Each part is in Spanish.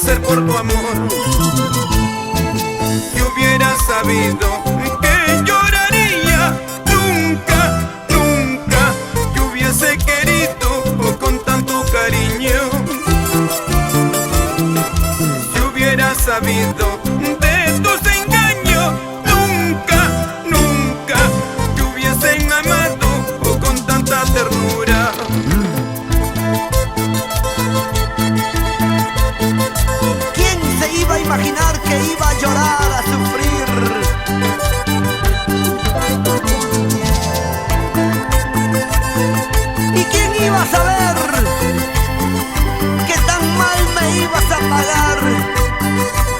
hacer por tu amor. Si hubiera sabido que lloraría, nunca, nunca te hubiese querido con tanto cariño. Si hubiera sabido de tus engaños, nunca, nunca te hubiesen amado con tanta ternura. ¿Quién se iba a imaginar que iba a llorar, a sufrir? ¿Y quién iba a saber que tan mal me ibas a pagar,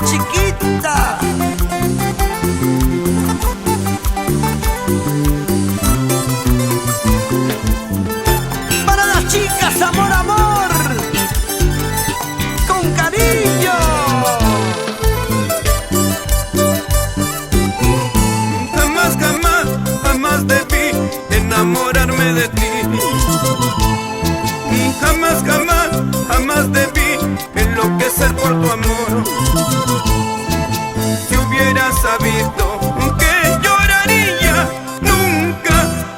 chiquita? Para las chicas, amor, amor, con cariño. Jamás, jamás, jamás debí enamorarme de ti. Jamás, jamás, jamás debí enloquecer por tu amor. Si hubiera sabido que lloraría, nunca,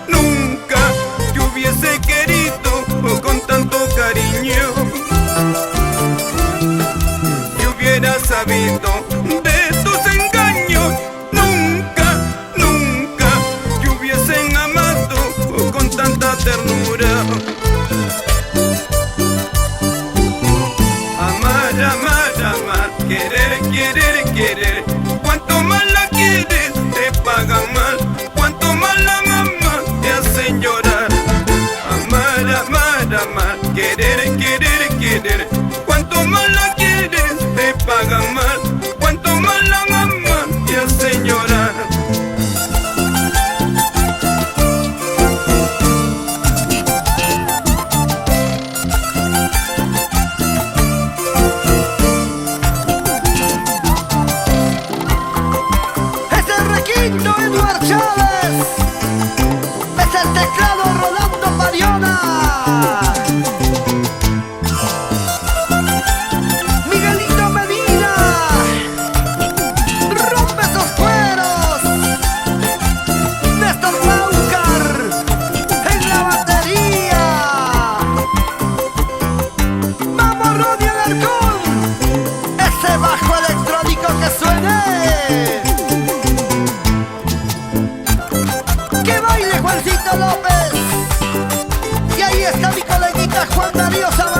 nunca te hubiese querido con tanto cariño. Si hubiera sabido de tus engaños, nunca, nunca te hubiesen amado con tanta ternura. Amar, amar, amar, querer, querer, querer. Cuanto más la quieres, te pagan mal. Cuanto más la amas, te hacen llorar. Amar, amar, amar, querer, querer, querer. Cuanto más la quieres, te pagan mal. Cuanto más la amas, te hacen llorar. Requinto Eduard Chávez, es el teclado Rolando Mariona, Miguelito Medina, rompe esos cueros, Néstor Laucar en la batería, vamos Ronnie Alarcón, ese bajo electrónico que suene. Juancito López, y ahí está mi coleguita Juan Darío Zavala.